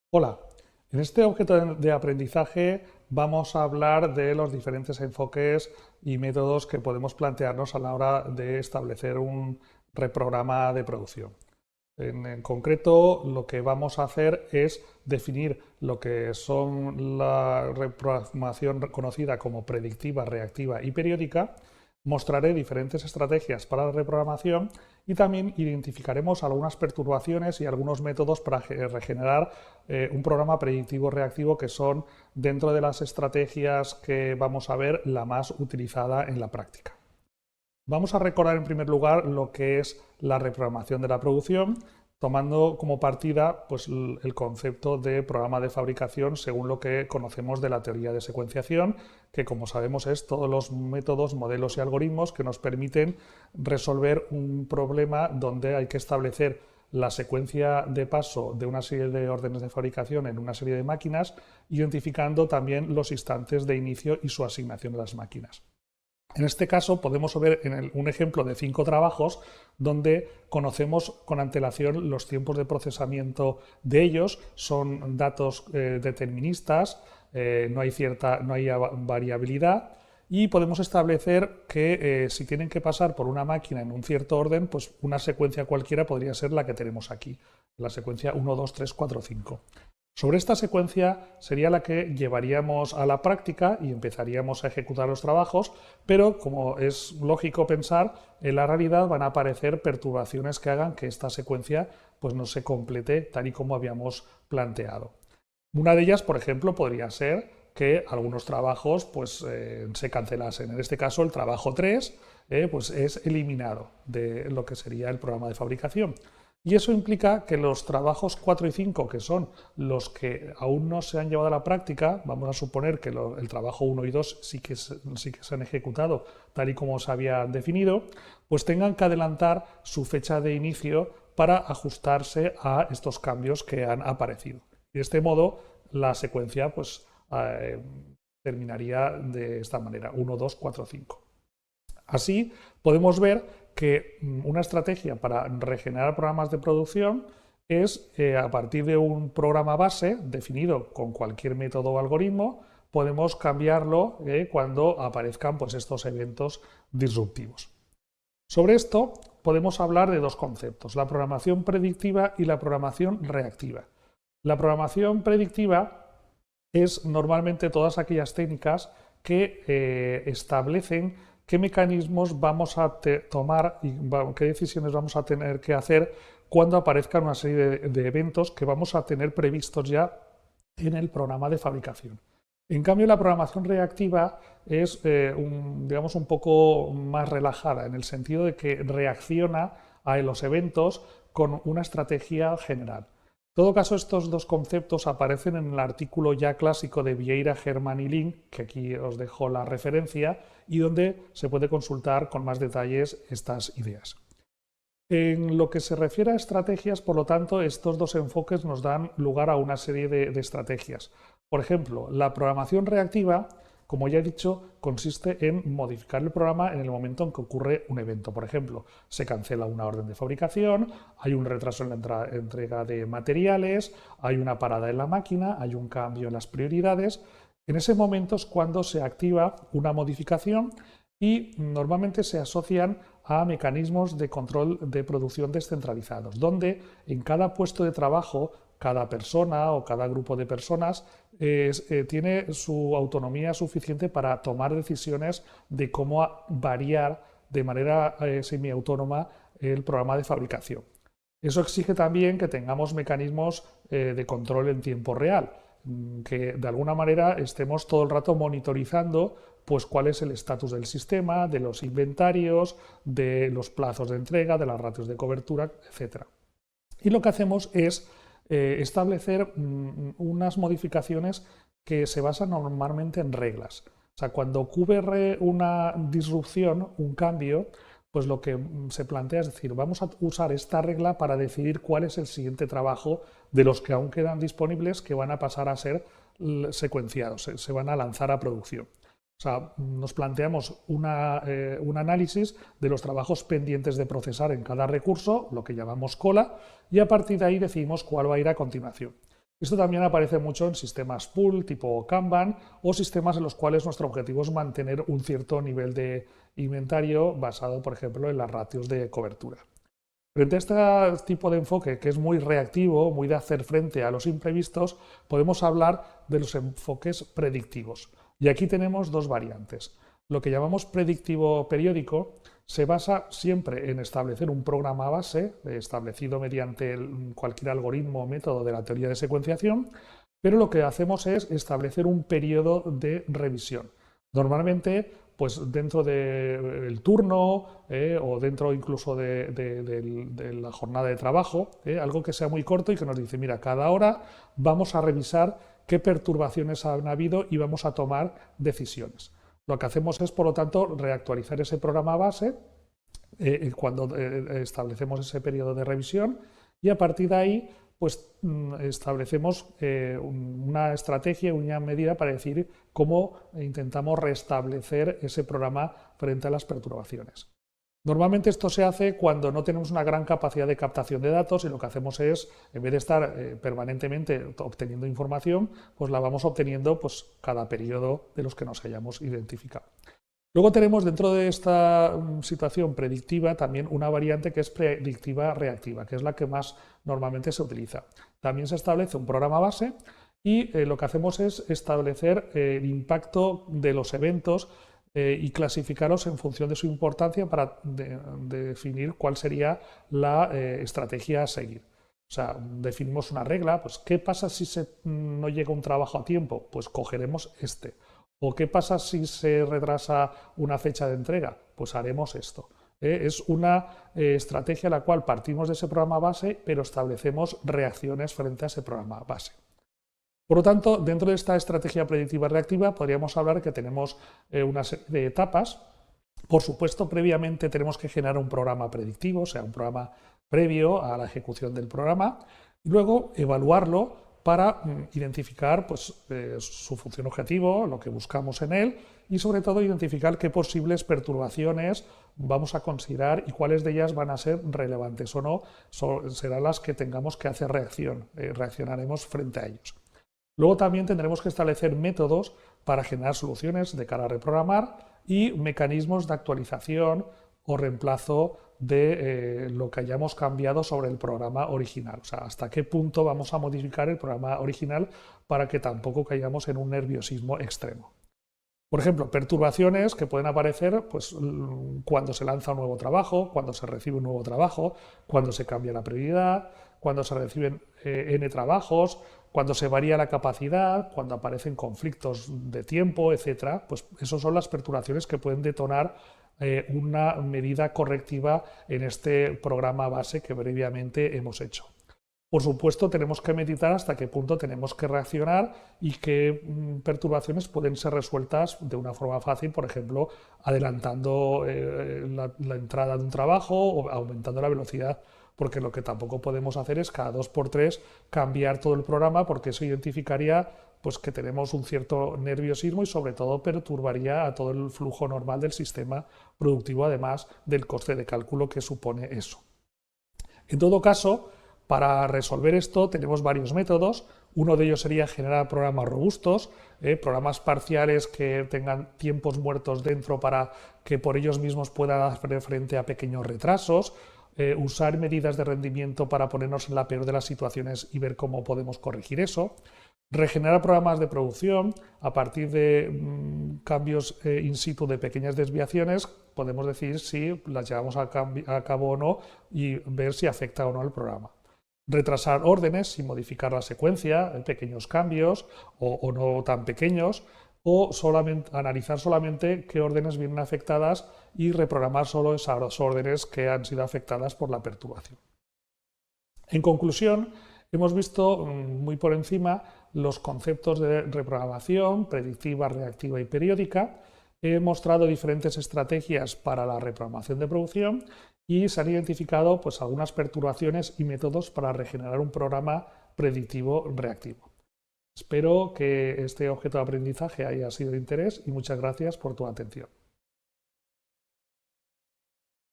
Hola, en este objeto de aprendizaje vamos a hablar de los diferentes enfoques y métodos que podemos plantearnos a la hora de establecer un reprograma de producción. En concreto, lo que vamos a hacer es definir lo que son la reprogramación conocida como predictiva, reactiva y periódica. Mostraré diferentes estrategias para la reprogramación y también identificaremos algunas perturbaciones y algunos métodos para regenerar un programa predictivo reactivo que son, dentro de las estrategias que vamos a ver, la más utilizada en la práctica. Vamos a recordar en primer lugar lo que es la reprogramación de la producción, tomando como partida pues, el concepto de programa de fabricación según lo que conocemos de la teoría de secuenciación, que como sabemos es todos los métodos, modelos y algoritmos que nos permiten resolver un problema donde hay que establecer la secuencia de paso de una serie de órdenes de fabricación en una serie de máquinas, identificando también los instantes de inicio y su asignación a las máquinas. En este caso podemos ver un ejemplo de 5 trabajos donde conocemos con antelación los tiempos de procesamiento de ellos, son datos deterministas, no hay variabilidad y podemos establecer que si tienen que pasar por una máquina en un cierto orden, pues una secuencia cualquiera podría ser la que tenemos aquí, la secuencia 1, 2, 3, 4, 5. Sobre esta secuencia sería la que llevaríamos a la práctica y empezaríamos a ejecutar los trabajos, pero como es lógico pensar, en la realidad van a aparecer perturbaciones que hagan que esta secuencia pues, no se complete tal y como habíamos planteado. Una de ellas, por ejemplo, podría ser que algunos trabajos pues, se cancelasen. En este caso, el trabajo 3 pues, es eliminado de lo que sería el programa de fabricación. Y eso implica que los trabajos 4 y 5, que son los que aún no se han llevado a la práctica, vamos a suponer que el trabajo 1 y 2 sí que se han ejecutado tal y como se había definido, pues tengan que adelantar su fecha de inicio para ajustarse a estos cambios que han aparecido. Y de este modo, la secuencia pues, terminaría de esta manera, 1, 2, 4, 5. Así podemos ver que una estrategia para regenerar programas de producción es, a partir de un programa base definido con cualquier método o algoritmo, podemos cambiarlo cuando aparezcan pues, estos eventos disruptivos. Sobre esto podemos hablar de dos conceptos, la programación predictiva y la programación reactiva. La programación predictiva es normalmente todas aquellas técnicas que establecen qué mecanismos vamos a tomar y qué decisiones vamos a tener que hacer cuando aparezcan una serie de eventos que vamos a tener previstos ya en el programa de fabricación. En cambio, la programación reactiva es, digamos, un poco más relajada, en el sentido de que reacciona a los eventos con una estrategia general. En todo caso, estos dos conceptos aparecen en el artículo ya clásico de Vieira, Herman y Link, que aquí os dejo la referencia, y donde se puede consultar con más detalles estas ideas. En lo que se refiere a estrategias, por lo tanto, estos dos enfoques nos dan lugar a una serie de estrategias. Por ejemplo, la programación reactiva, como ya he dicho, consiste en modificar el programa en el momento en que ocurre un evento. Por ejemplo, se cancela una orden de fabricación, hay un retraso en la entrega de materiales, hay una parada en la máquina, hay un cambio en las prioridades. En ese momento es cuando se activa una modificación y normalmente se asocian a mecanismos de control de producción descentralizados, donde en cada puesto de trabajo, cada persona o cada grupo de personas tiene su autonomía suficiente para tomar decisiones de cómo variar de manera semiautónoma el programa de fabricación. Eso exige también que tengamos mecanismos de control en tiempo real, que de alguna manera estemos todo el rato monitorizando pues cuál es el estatus del sistema, de los inventarios, de los plazos de entrega, de las ratios de cobertura, etc. Y lo que hacemos es establecer unas modificaciones que se basan normalmente en reglas. O sea, cuando ocurre una disrupción, un cambio, pues lo que se plantea es decir, vamos a usar esta regla para decidir cuál es el siguiente trabajo de los que aún quedan disponibles que van a pasar a ser secuenciados, se van a lanzar a producción. O sea, nos planteamos un análisis de los trabajos pendientes de procesar en cada recurso, lo que llamamos cola, y a partir de ahí decidimos cuál va a ir a continuación. Esto también aparece mucho en sistemas pool tipo Kanban o sistemas en los cuales nuestro objetivo es mantener un cierto nivel de inventario basado, por ejemplo, en las ratios de cobertura. Frente a este tipo de enfoque, que es muy reactivo, muy de hacer frente a los imprevistos, podemos hablar de los enfoques predictivos. Y aquí tenemos dos variantes. Lo que llamamos predictivo periódico se basa siempre en establecer un programa base, establecido mediante cualquier algoritmo o método de la teoría de secuenciación, pero lo que hacemos es establecer un periodo de revisión. Normalmente, pues dentro del turno o dentro incluso de la jornada de trabajo, algo que sea muy corto y que nos dice, mira, cada hora vamos a revisar qué perturbaciones han habido y vamos a tomar decisiones. Lo que hacemos es, por lo tanto, reactualizar ese programa base cuando establecemos ese periodo de revisión y a partir de ahí pues establecemos una estrategia, una medida para decir cómo intentamos restablecer ese programa frente a las perturbaciones. Normalmente esto se hace cuando no tenemos una gran capacidad de captación de datos y lo que hacemos es, en vez de estar permanentemente obteniendo información, pues la vamos obteniendo pues, cada periodo de los que nos hayamos identificado. Luego tenemos dentro de esta situación predictiva también una variante que es predictiva reactiva, que es la que más normalmente se utiliza. También se establece un programa base y lo que hacemos es establecer el impacto de los eventos y clasificarlos en función de su importancia para definir cuál sería la estrategia a seguir. O sea, definimos una regla, pues ¿qué pasa si no llega un trabajo a tiempo? Pues cogeremos este. ¿O qué pasa si se retrasa una fecha de entrega? Pues haremos esto. Es una estrategia en la cual partimos de ese programa base, pero establecemos reacciones frente a ese programa base. Por lo tanto, dentro de esta estrategia predictiva reactiva podríamos hablar que tenemos una serie de etapas. Por supuesto, previamente tenemos que generar un programa predictivo, o sea, un programa previo a la ejecución del programa, y luego evaluarlo para identificar pues, su función objetivo, lo que buscamos en él y sobre todo identificar qué posibles perturbaciones vamos a considerar y cuáles de ellas van a ser relevantes o no, serán las que tengamos que hacer reaccionaremos frente a ellos. Luego también tendremos que establecer métodos para generar soluciones de cara a reprogramar y mecanismos de actualización o reemplazo de lo que hayamos cambiado sobre el programa original. O sea, hasta qué punto vamos a modificar el programa original para que tampoco caigamos en un nerviosismo extremo. Por ejemplo, perturbaciones que pueden aparecer pues, cuando se lanza un nuevo trabajo, cuando se recibe un nuevo trabajo, cuando se cambia la prioridad, cuando se reciben N trabajos, cuando se varía la capacidad, cuando aparecen conflictos de tiempo, etc. Pues esas son las perturbaciones que pueden detonar una medida correctiva en este programa base que previamente hemos hecho. Por supuesto, tenemos que meditar hasta qué punto tenemos que reaccionar y qué perturbaciones pueden ser resueltas de una forma fácil, por ejemplo, adelantando la entrada de un trabajo o aumentando la velocidad, porque lo que tampoco podemos hacer es cada 2x3 cambiar todo el programa, porque eso identificaría pues, que tenemos un cierto nerviosismo y sobre todo perturbaría a todo el flujo normal del sistema productivo, además del coste de cálculo que supone eso. En todo caso, para resolver esto tenemos varios métodos. Uno de ellos sería generar programas robustos, programas parciales que tengan tiempos muertos dentro para que por ellos mismos puedan hacer frente a pequeños retrasos, usar medidas de rendimiento para ponernos en la peor de las situaciones y ver cómo podemos corregir eso. Regenerar programas de producción a partir de cambios in situ de pequeñas desviaciones, podemos decidir si las llevamos a cabo o no y ver si afecta o no al programa. Retrasar órdenes y modificar la secuencia, pequeños cambios o no tan pequeños, o analizar solamente qué órdenes vienen afectadas y reprogramar solo esas órdenes que han sido afectadas por la perturbación. En conclusión, hemos visto muy por encima los conceptos de reprogramación predictiva, reactiva y periódica. He mostrado diferentes estrategias para la reprogramación de producción y se han identificado pues, algunas perturbaciones y métodos para regenerar un programa predictivo reactivo. Espero que este objeto de aprendizaje haya sido de interés y muchas gracias por tu atención.